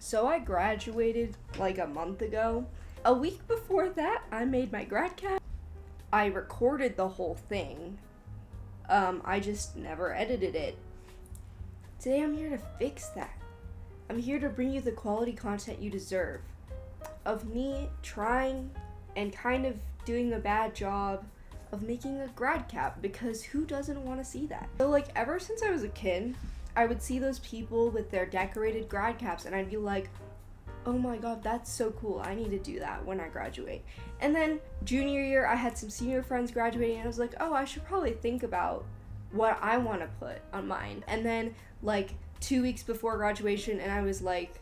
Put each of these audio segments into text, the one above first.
So I graduated like a month ago. A week before that, I made my grad cap. I recorded the whole thing. I just never edited it. Today I'm here to fix that. I'm here to bring you the quality content you deserve. Of me trying and kind of doing a bad job of making a grad cap, because who doesn't want to see that? So like ever since I was a kid, I would see those people with their decorated grad caps and I'd be like, oh my god, that's so cool. I need to do that when I graduate. And then junior year, I had some senior friends graduating and I was like, oh, I should probably think about what I want to put on mine. And then like 2 weeks before graduation, and I was like,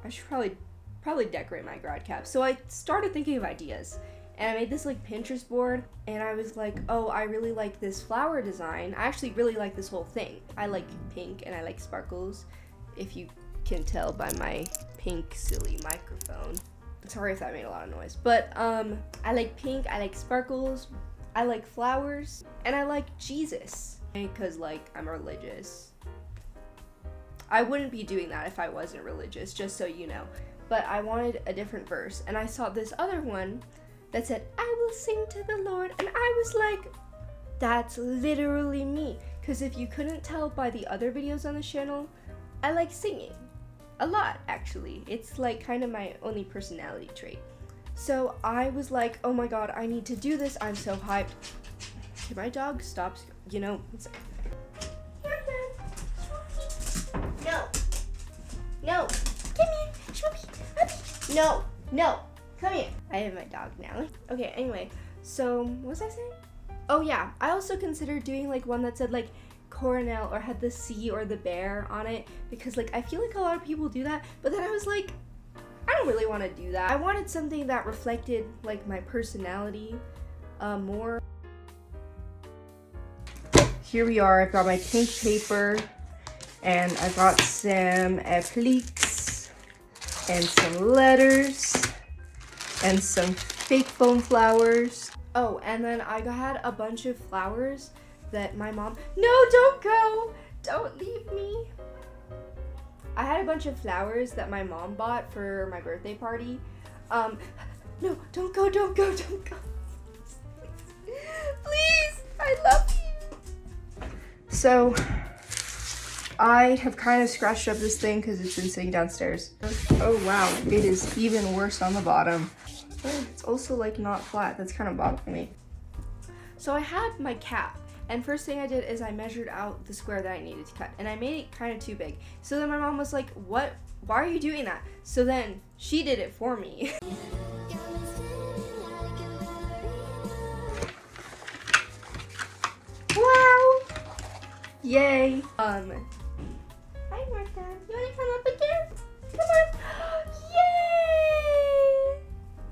I should probably decorate my grad cap. So I started thinking of ideas. And I made this like Pinterest board, and I was like, oh, I really like this flower design. I actually really like this whole thing. I like pink and I like sparkles, if you can tell by my pink silly microphone. Sorry if that made a lot of noise. But I like pink, I like sparkles, I like flowers, and I like Jesus. Because like I'm religious. I wouldn't be doing that if I wasn't religious, just so you know. But I wanted a different verse, and I saw this other one that said, I will sing to the Lord, and I was like, that's literally me. Because if you couldn't tell by the other videos on the channel, I like singing. A lot, actually. It's like kind of my only personality trait. So I was like, oh my god, I need to do this. I'm so hyped. Can my dog stop? You know, no. No. Come here. Shmoopy. No. No. Come here. I have my dog now. Okay, anyway. So, what was I saying? Oh yeah, I also considered doing like one that said like Coronel or had the C or the bear on it, because like I feel like a lot of people do that, but then I was like, I don't really want to do that. I wanted something that reflected like my personality more. Here we are. I've got my pink paper and I've got some appliques and some letters and some fake foam flowers. Oh, and then I had a bunch of flowers that my mom... No, don't go! Don't leave me! I had a bunch of flowers that my mom bought for my birthday party. No, don't go, don't go, don't go. Please, I love you. So, I have kind of scratched up this thing because it's been sitting downstairs. Oh wow, it is even worse on the bottom. It's also like not flat. That's kind of bothering me. So I had my cap, and first thing I did is I measured out the square that I needed to cut, and I made it kind of too big. So then my mom was like, what? Why are you doing that? So then she did it for me. Wow! Yay! Hi Martha, you wanna come up again? Come on! Yay!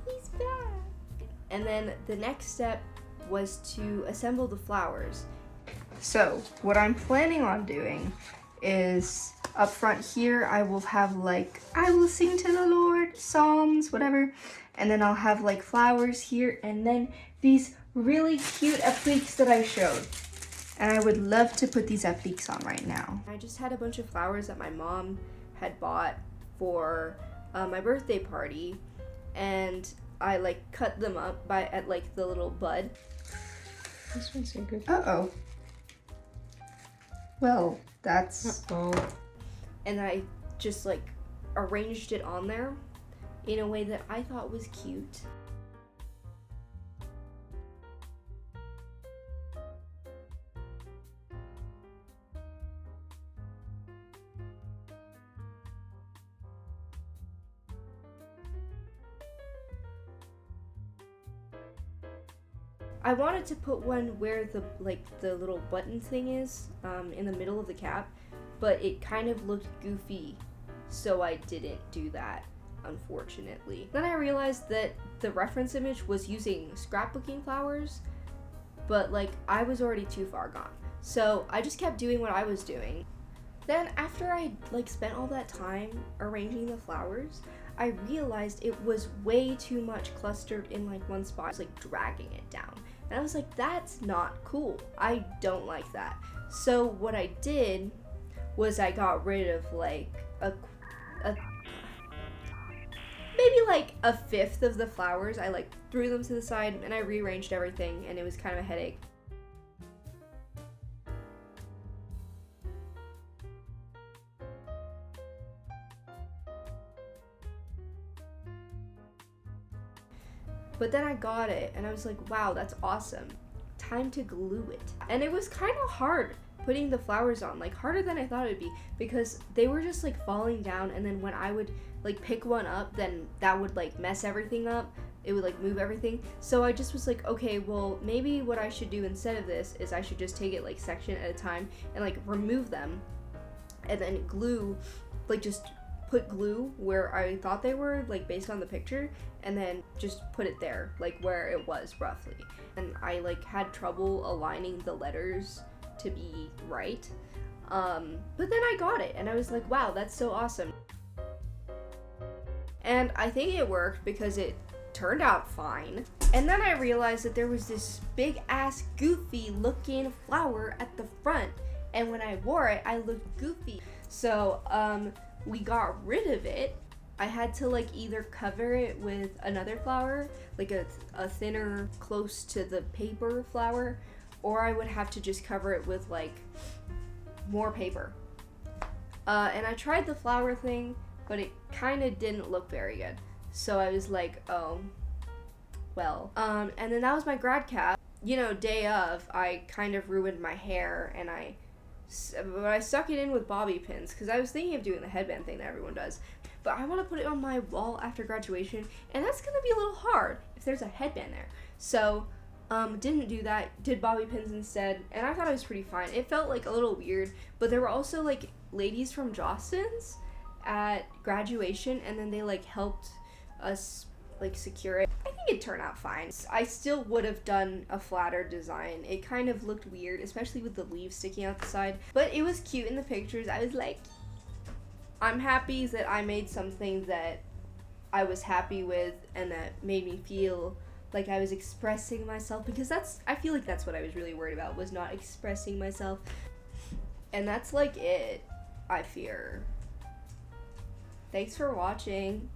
He's back! And then the next step was to assemble the flowers. So what I'm planning on doing is up front here I will have like, I will sing to the Lord, psalms, whatever, and then I'll have like flowers here, and then these really cute appliques that I showed. And I would love to put these appliques on right now. I just had a bunch of flowers that my mom had bought for my birthday party, and I like cut them up at like the little bud. This one's so good. Uh-oh. Well, that's... Uh-oh. And I just like arranged it on there in a way that I thought was cute. I wanted to put one where the little button thing is in the middle of the cap, but it kind of looked goofy, so I didn't do that, unfortunately. Then I realized that the reference image was using scrapbooking flowers, but like I was already too far gone. So I just kept doing what I was doing. Then after I like spent all that time arranging the flowers, I realized it was way too much clustered in like one spot. I was like dragging it down. And I was like, that's not cool. I don't like that. So what I did was I got rid of like like a fifth of the flowers. I like threw them to the side and I rearranged everything, and it was kind of a headache. But then I got it and I was like, wow, that's awesome. Time to glue it. And it was kind of hard putting the flowers on, like harder than I thought it would be, because they were just like falling down, and then when I would like pick one up, then that would like mess everything up. It would like move everything. So I just was like, okay, well maybe what I should do instead of this is I should just take it like section at a time and like remove them and then glue, like just put glue where I thought they were, like based on the picture, and then just put it there, like where it was roughly. And I like had trouble aligning the letters to be right. But then I got it and I was like, wow, that's so awesome. And I think it worked because it turned out fine. And then I realized that there was this big ass goofy looking flower at the front, and when I wore it, I looked goofy. So we got rid of it. I had to like either cover it with another flower, like a thinner, close to the paper flower, or I would have to just cover it with like more paper. And I tried the flower thing, but it kind of didn't look very good. So I was like, oh, well. And then that was my grad cap. You know, day of, I kind of ruined my hair, and I stuck it in with bobby pins because I was thinking of doing the headband thing that everyone does. But I want to put it on my wall after graduation, and that's going to be a little hard if there's a headband there. So, didn't do that, did bobby pins instead, and I thought it was pretty fine. It felt like a little weird, but there were also like ladies from Jostens at graduation, and then they like helped us like secure it. I think it turned out fine. I still would have done a flatter design. It kind of looked weird, especially with the leaves sticking out the side, but it was cute in the pictures. I was like, I'm happy that I made something that I was happy with and that made me feel like I was expressing myself, because I feel like that's what I was really worried about, was not expressing myself. And that's like it, I fear. Thanks for watching.